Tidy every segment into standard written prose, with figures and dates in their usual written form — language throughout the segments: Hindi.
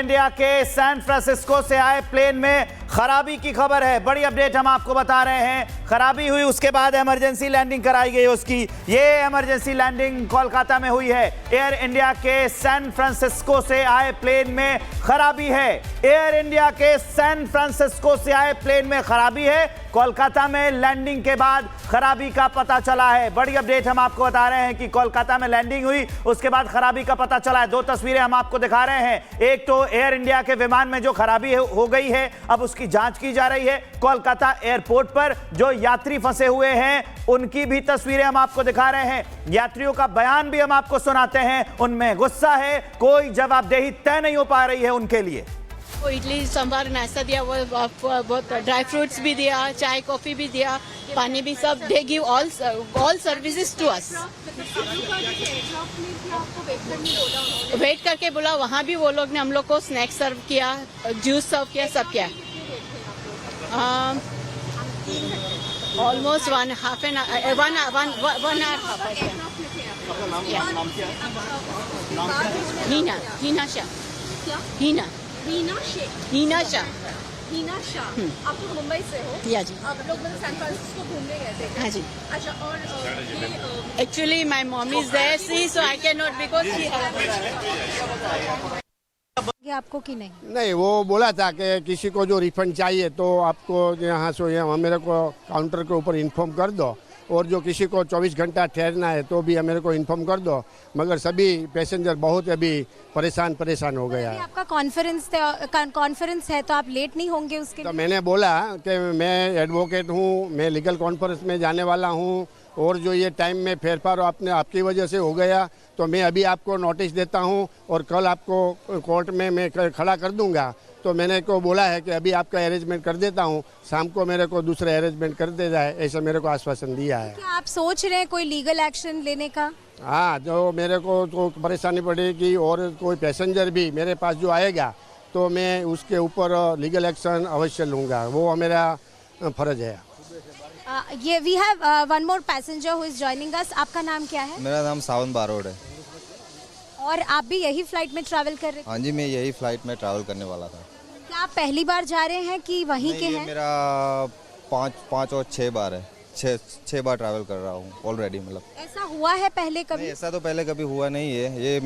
इंडिया के सैन फ्रांसिस्को से आए प्लेन में खराबी की खबर है। बड़ी अपडेट हम आपको बता रहे हैं। खराबी हुई, उसके बाद इमरजेंसी लैंडिंग कराई गई उसकी। ये इमरजेंसी लैंडिंग कोलकाता में हुई है। एयर इंडिया के सैन फ्रांसिस्को से आए प्लेन में खराबी है। एयर इंडिया के सैन फ्रांसिस्को से आए प्लेन में खराबी है। कोलकाता में लैंडिंग के बाद खराबी का पता चला है। बड़ी अपडेट हम आपको बता रहे हैं कि कोलकाता में लैंडिंग हुई, उसके बाद खराबी का पता चला है। दो तस्वीरें हम आपको दिखा रहे हैं। एक तो एयर इंडिया के विमान में जो खराबी हो गई है, अब उसकी जांच की जा रही है। कोलकाता एयरपोर्ट पर जो यात्री फंसे हुए हैं, उनकी भी तस्वीरें हम आपको दिखा रहे हैं। यात्रियों का बयान भी हम आपको सुनाते हैं। उनमें गुस्सा है, कोई जवाबदेही तय नहीं हो पा रही है उनके लिए। वो इडली सांभर नाश्ता दिया, वो बहुत ड्राई फ्रूट्स भी दिया, चाय कॉफी भी दिया, पानी भी, सब दे give all services to us. Wait करके बोला, वहाँ भी वो लोग ने हम लोग को स्नैक्स सर्व किया, जूस सर्व किया, सब किया। ऑलमोस्ट वन आवर हीना शाह। आप लोग मुंबई से हो? या जी। आप लोग सैन फ्रांसिस्को घूमने गए थे? हाँ जी। अच्छा, और actually my mom is there, see, so I can not because she आपको कि नहीं? नहीं, वो बोला था कि किसी को जो रिफंड चाहिए तो आपको यहाँ से यहाँ मेरे को काउंटर के ऊपर इन्फॉर्म कर दो, और जो किसी को 24 घंटा ठहरना है तो भी मेरे को इन्फॉर्म कर दो। मगर सभी पैसेंजर बहुत अभी परेशान हो गया है। आपका कॉन्फ्रेंस है तो आप लेट नहीं होंगे उसके तो लिए? मैंने बोला कि मैं एडवोकेट हूँ, मैं लीगल कॉन्फ्रेंस में जाने वाला हूँ, और जो ये टाइम में फेरफार आपकी वजह से हो गया तो मैं अभी आपको नोटिस देता हूँ और कल आपको कोर्ट में मैं खड़ा कर दूँगा। तो मैंने को बोला है कि अभी आपका अरेंजमेंट कर देता हूँ, शाम को मेरे को दूसरे अरेंजमेंट कर दे जाए, ऐसा मेरे को आश्वासन दिया है। क्या आप सोच रहे हैं कोई लीगल एक्शन लेने का? हाँ, जो मेरे को तो परेशानी पड़ेगी और कोई पैसेंजर भी मेरे पास जो आएगा तो मैं उसके ऊपर लीगल एक्शन अवश्य लूँगा, वो मेरा फर्ज है। ये we have one more passenger who is joining us. आपका नाम क्या है? मेरा नाम सावन बारोड है। और आप भी यही फ्लाइट में ट्रैवल कर रहे थे? हाँ जी, मैं यही फ्लाइट में ट्रैवल करने वाला था। क्या आप पहली बार जा रहे हैं कि वहीं के हैं? मेरा पाँच और 6 बार है, 6 बार ट्रैवल कर रहा हूँ ऑलरेडी। मतलब ऐसा हुआ है पहले कभी? ऐसा तो पहले कभी हुआ नहीं है, ये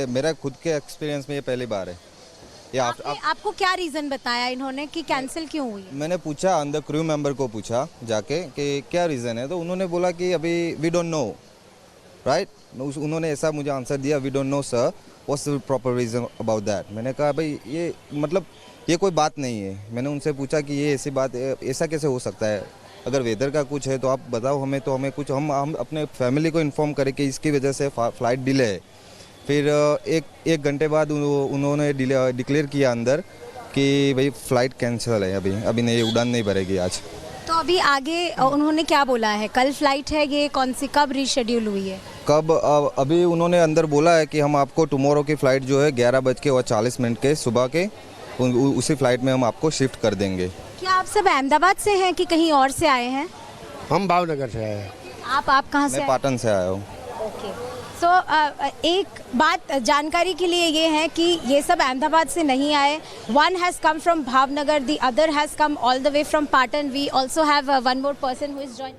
मेरा खुद के एक्सपीरियंस में ये पहली बार है। ये आपको क्या रीजन बताया इन्होंने कि कैंसिल क्यों हुई? मैंने पूछा, अंदर क्रू मेंबर को पूछा जाके कि क्या रीज़न है, तो उन्होंने बोला कि अभी वी डोंट नो, राइट। उन्होंने ऐसा मुझे आंसर दिया, we don't know sir, what's the proper reason about that. मैंने कहा भाई ये मतलब ये कोई बात नहीं है। मैंने उनसे पूछा कि ये ऐसी बात, ऐसा कैसे हो सकता है, अगर वेदर का कुछ है तो आप बताओ हमें, तो हमें कुछ हम अपने फैमिली को इन्फॉर्म करें कि इसकी वजह से फ्लाइट डिले है। फिर एक घंटे बाद उन्होंने डिक्लेयर किया अंदर कि भाई फ़्लाइट कैंसिल है, अभी नहीं, उड़ान नहीं भरेगी आज। तो अभी आगे उन्होंने क्या बोला है? कल फ्लाइट है, ये कौन सी कब रीशेड्यूल हुई है? कब? अभी उन्होंने अंदर बोला है कि हम आपको टुमारो की फ़्लाइट जो है 11:40 के सुबह के, उसी फ्लाइट में हम आपको शिफ्ट कर देंगे। क्या आप सब अहमदाबाद से हैं कि कहीं और से आए हैं? हम भावनगर से आए हैं। आप कहाँ से? मैं पाटन से आया हूँ। ओके। सो एक बात जानकारी के लिए ये है कि ये सब अहमदाबाद से नहीं आए। One has come from Bhavnagar, the other has come all the way from Patan. We also have one more person who is join.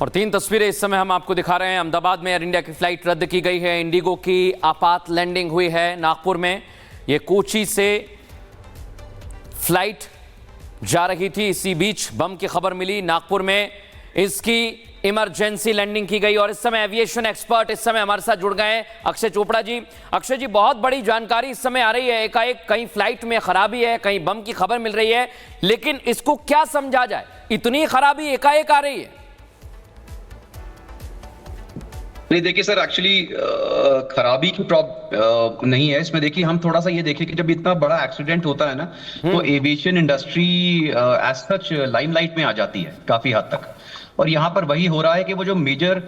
और 3 तस्वीरें इस समय हम आपको दिखा रहे हैं। अहमदाबाद में एयर इंडिया की फ्लाइट रद्द की गई है। इंडिगो की आपात लैंडिंग हुई है नागपुर में। ये कोची से फ्लाइट जा रही थी, इसी बीच बम की खबर मिली। नागपुर में इसकी इमरजेंसी लैंडिंग की गई। और इस समय एविएशन एक्सपर्ट इस समय हमारे साथ जुड़ गए हैं, अक्षय चोपड़ा जी। अक्षय जी, बहुत बड़ी जानकारी इस समय आ रही है। एकाएक कहीं फ्लाइट में खराबी है, कहीं बम की खबर मिल रही है, लेकिन इसको क्या समझा जाए, इतनी खराबी एकाएक आ रही है? नहीं, देखिए सर, एक्चुअली खराबी की प्रॉब्लम नहीं है इसमें। देखिए, हम थोड़ा सा ये देखें कि जब इतना बड़ा एक्सीडेंट होता है ना, तो aviation industry as such limelight में आ जाती है काफी हद तक। और यहाँ पर वही हो रहा है कि वो जो मेजर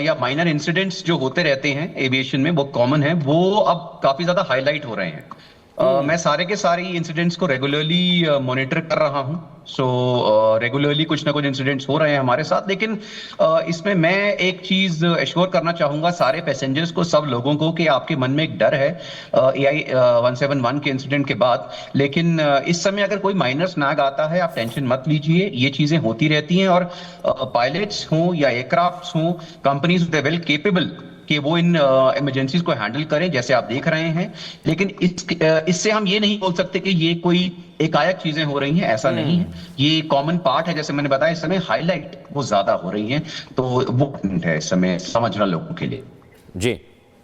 या माइनर इंसिडेंट्स जो होते रहते हैं एविएशन में, वो कॉमन है, वो अब काफी ज्यादा हाईलाइट हो रहे हैं। मैं सारे के सारे इंसिडेंट्स को रेगुलरली मॉनिटर कर रहा हूं। सो रेगुलरली कुछ ना कुछ इंसिडेंट्स हो रहे हैं हमारे साथ, लेकिन इसमें मैं एक चीज एश्योर करना चाहूंगा सारे पैसेंजर्स को, सब लोगों को, कि आपके मन में एक डर है AI 171 के इंसिडेंट के बाद। लेकिन इस समय अगर कोई माइनर स्नैग आता है, आप टेंशन मत लीजिए, ये चीजें होती रहती हैं। और पायलट्स हों या एयरक्राफ्ट हों, कंपनीज दे वेल केपेबल कि वो इन इमरजेंसीज को हैंडल करें, जैसे आप देख रहे हैं। लेकिन इससे हम ये नहीं बोल सकते कि ये कोई एकाएक चीजें हो रही हैं, ऐसा नहीं है। ये कॉमन पार्ट है, जैसे मैंने बताया। इस समय हाईलाइट वो ज्यादा हो रही हैं, तो वो है इस समय समझना लोगों के लिए। जी,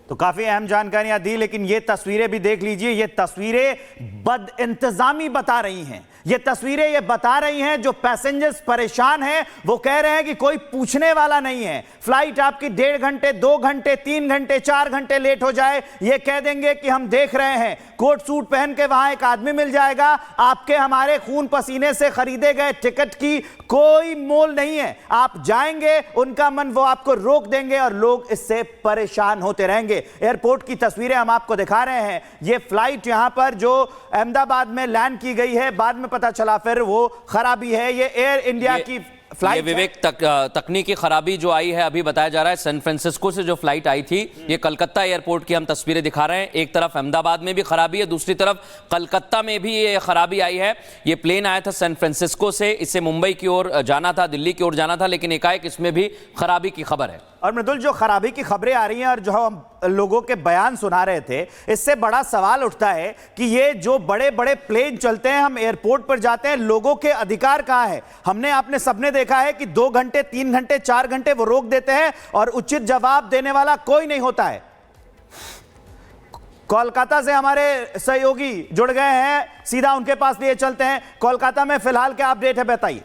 तो काफी अहम जानकारियां दी, लेकिन ये तस्वीरें भी देख लीजिए। ये तस्वीरें बदइंतजामी बता रही हैं। ये तस्वीरें ये बता रही हैं, जो पैसेंजर्स परेशान हैं वो कह रहे हैं कि कोई पूछने वाला नहीं है। फ्लाइट आपकी 1.5 घंटे, 2 घंटे, 3 घंटे, 4 घंटे लेट हो जाए, ये कह देंगे कि हम देख रहे हैं। कोट सूट पहन के वहां एक आदमी मिल जाएगा। आपके हमारे खून पसीने से खरीदे गए टिकट की कोई मोल नहीं है। आप जाएंगे, उनका मन वो आपको रोक देंगे और लोग इससे परेशान होते रहेंगे। एयरपोर्ट की तस्वीरें हम आपको दिखा रहे हैं। ये फ्लाइट यहां पर जो अहमदाबाद में लैंड की गई है, बाद में पता चला फिर वो खराबी है। ये एयर इंडिया की फ्लाइट। ये विवेक तकनीकी खराबी जो आई है, अभी बताया जा रहा है सैन फ्रांसिस्को से जो फ्लाइट आई थी, ये कलकत्ता एयरपोर्ट की हम तस्वीरें दिखा रहे हैं। एक तरफ अहमदाबाद में भी खराबी है, दूसरी तरफ कलकत्ता में भी ये खराबी आई है। ये प्लेन आया था सैन फ्रांसिस्को से, इससे मुंबई की ओर जाना था, दिल्ली की ओर जाना था, लेकिन एकाएक इसमें भी खराबी की खबर है। और मृदुल, जो खराबी की खबरें आ रही हैं और जो हम लोगों के बयान सुना रहे थे, इससे बड़ा सवाल उठता है कि ये जो बड़े बड़े प्लेन चलते हैं, हम एयरपोर्ट पर जाते हैं, लोगों के अधिकार कहां है? हमने आपने सबने देखा है कि 2 घंटे, 3 घंटे, 4 घंटे वो रोक देते हैं और उचित जवाब देने वाला कोई नहीं होता है। कोलकाता से हमारे सहयोगी जुड़ गए हैं, सीधा उनके पास लिए चलते हैं। कोलकाता में फिलहाल क्या अपडेट है, बताइए।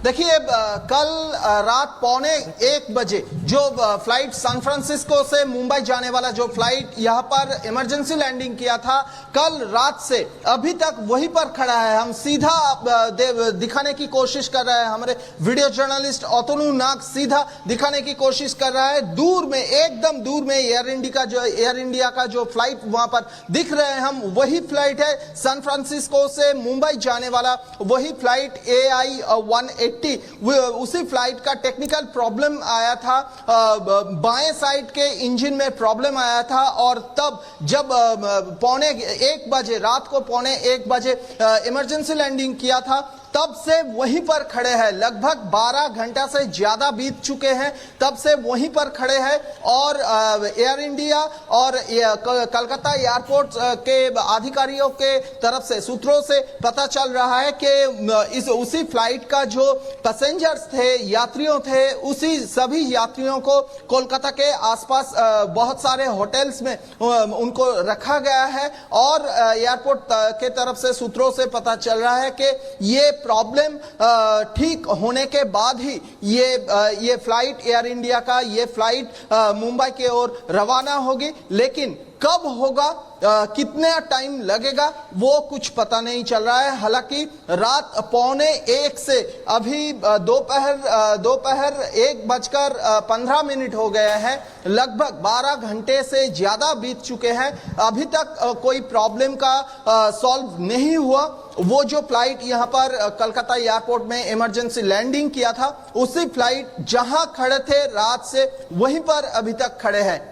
देखिए, कल रात 1:15 बजे जो फ्लाइट सैन फ्रांसिस्को से मुंबई जाने वाला जो फ्लाइट यहाँ पर इमरजेंसी लैंडिंग किया था, कल रात से अभी तक वहीं पर खड़ा है। हम सीधा दिखाने की कोशिश कर रहे हैं, हमारे वीडियो जर्नलिस्ट अतनु नाग सीधा दिखाने की कोशिश कर रहा है। दूर में, एकदम दूर में एयर इंडिया का जो फ्लाइट वहां पर दिख रहे हैं हम, वही फ्लाइट है सैन फ्रांसिस्को से मुंबई जाने वाला, वही फ्लाइट AI 180। उसी फ्लाइट का टेक्निकल प्रॉब्लम आया था, बाएं साइड के इंजन में प्रॉब्लम आया था। और तब जब 1:15 बजे, रात को 1:15 बजे इमरजेंसी लैंडिंग किया था, तब से वहीं पर खड़े हैं। लगभग 12 घंटा से ज्यादा बीत चुके हैं, तब से वहीं पर खड़े हैं। और एयर इंडिया और कलकत्ता एयरपोर्ट के अधिकारियों के तरफ से, सूत्रों से पता चल रहा है कि उसी फ्लाइट का जो पैसेंजर्स थे, यात्रियों थे, उसी सभी यात्रियों को कोलकाता के आसपास बहुत सारे होटल्स में उनको रखा गया है। और एयरपोर्ट के तरफ से, सूत्रों से पता चल रहा है कि ये प्रॉब्लम ठीक होने के बाद ही ये फ्लाइट, एयर इंडिया का ये फ्लाइट मुंबई की ओर रवाना होगी। लेकिन कब होगा, कितना टाइम लगेगा, वो कुछ पता नहीं चल रहा है। हालांकि रात 1:15 से अभी दोपहर 1:15 हो गए हैं, लगभग 12 घंटे से ज्यादा बीत चुके हैं। अभी तक कोई प्रॉब्लम का सॉल्व नहीं हुआ। वो जो फ्लाइट यहाँ पर कलकत्ता एयरपोर्ट में इमरजेंसी लैंडिंग किया था, उसी फ्लाइट जहां खड़े थे रात से, वहीं पर अभी तक खड़े हैं।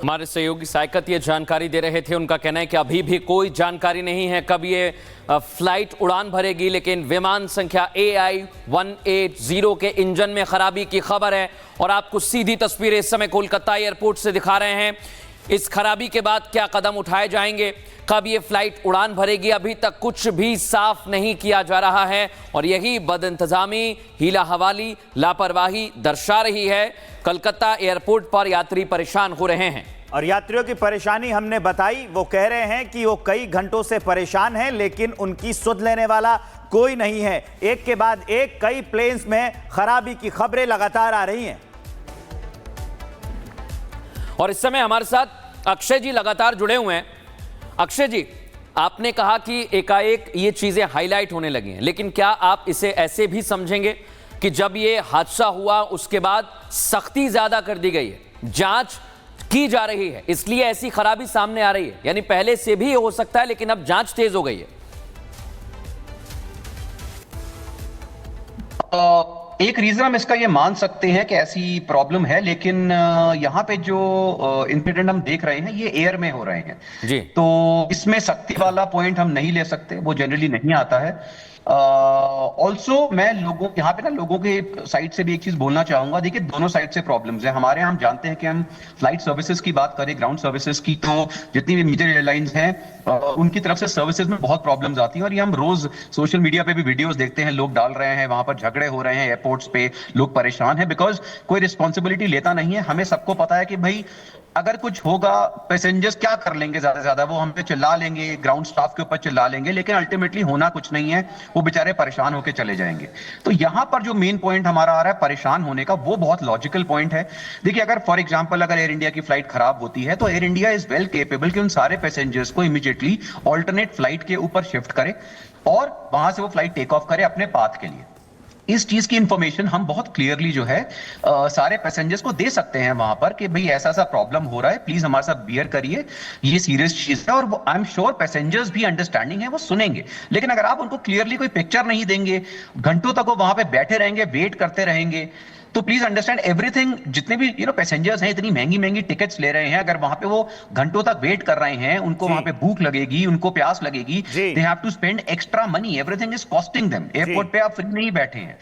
हमारे सहयोगी साइकत ये जानकारी दे रहे थे। उनका कहना है कि अभी भी कोई जानकारी नहीं है कब ये फ्लाइट उड़ान भरेगी, लेकिन विमान संख्या AI 180 के इंजन में खराबी की खबर है। और आपको सीधी तस्वीरें इस समय कोलकाता एयरपोर्ट से दिखा रहे हैं। इस खराबी के बाद क्या कदम उठाए जाएंगे, कब ये फ्लाइट उड़ान भरेगी, अभी तक कुछ भी साफ नहीं किया जा रहा है। और यही बदइंतजामी, हीला हवाली, लापरवाही दर्शा रही है। कलकत्ता एयरपोर्ट पर यात्री परेशान हो रहे हैं। और यात्रियों की परेशानी हमने बताई। वो कह रहे हैं कि वो कई घंटों से परेशान हैं, लेकिन उनकी सुध लेने वाला कोई नहीं है। एक के बाद एक कई प्लेन्स में खराबी की खबरें लगातार आ रही हैं। और इस समय हमारे साथ अक्षय जी लगातार जुड़े हुए हैं। अक्षय जी, आपने कहा कि एकाएक ये चीजें हाईलाइट होने लगी हैं, लेकिन क्या आप इसे ऐसे भी समझेंगे कि जब ये हादसा हुआ उसके बाद सख्ती ज्यादा कर दी गई है, जांच की जा रही है, इसलिए ऐसी खराबी सामने आ रही है? यानी पहले से भी हो सकता है लेकिन अब जांच तेज हो गई है। एक रीजन हम इसका ये मान सकते हैं कि ऐसी प्रॉब्लम है, लेकिन यहाँ पे जो इंसिडेंट हम देख रहे हैं ये एयर में हो रहे हैं जी। तो इसमें सख्ती वाला पॉइंट हम नहीं ले सकते, वो जनरली नहीं आता है। ऑल्सो मैं यहाँ पे ना लोगों के साइड से भी एक चीज बोलना चाहूंगा। देखिए, दोनों साइड से प्रॉब्लम्स हैं। हमारे यहाँ हम जानते हैं कि हम फ्लाइट सर्विसेज की बात करें, ग्राउंड सर्विसेज की, तो जितनी भी मेजर एयरलाइंस हैं उनकी तरफ से सर्विसेज में बहुत प्रॉब्लम्स आती हैं और ये हम रोज सोशल मीडिया पे भी वीडियोस देखते हैं, लोग डाल रहे हैं, वहां पर झगड़े हो रहे हैं एयरपोर्ट्स पे, लोग परेशान हैं बिकॉज कोई रिस्पॉन्सिबिलिटी लेता नहीं है। हमें सबको पता है कि भाई अगर कुछ होगा पैसेंजर्स क्या कर लेंगे, ज्यादा से ज्यादा वो हम पे चिल्ला लेंगे, ग्राउंड स्टाफ के ऊपर चिल्ला लेंगे, लेकिन अल्टीमेटली होना कुछ नहीं है, वो बेचारे परेशान होकर चले जाएंगे। तो यहां पर जो मेन पॉइंट हमारा आ रहा है परेशान होने का, वो बहुत लॉजिकल पॉइंट है। देखिए, अगर फॉर एग्जांपल अगर एयर इंडिया की फ्लाइट खराब होती है तो air India is well capable कि उन सारे पैसेंजर्स को इमीडिएटली ऑल्टरनेट फ्लाइट के ऊपर शिफ्ट करे और वहां से वो फ्लाइट टेक ऑफ करे अपने पाथ के लिए। इस चीज की इंफॉर्मेशन हम बहुत क्लियरली जो है सारे पैसेंजर्स को दे सकते हैं वहां पर कि भाई ऐसा ऐसा प्रॉब्लम हो रहा है, प्लीज हमारे साथ बियर करिए, ये सीरियस चीज है। और आई एम श्योर पैसेंजर्स भी अंडरस्टैंडिंग है, वो सुनेंगे। लेकिन अगर आप उनको क्लियरली कोई पिक्चर नहीं देंगे, घंटों तक वो वहां पे बैठे रहेंगे, वेट करते रहेंगे, तो प्लीज अंडरस्टैंड एवरीथिंग। जितने भी पैसेंजर्स हैं, इतनी महंगी महंगी टिकट्स ले रहे हैं, अगर वहां पे वो घंटों तक वेट कर रहे हैं, उनको वहां पे भूख लगेगी, उनको प्यास लगेगी, they have to spend extra money, everything is costing them. Airport पे आप फ्री नहीं बैठे हैं।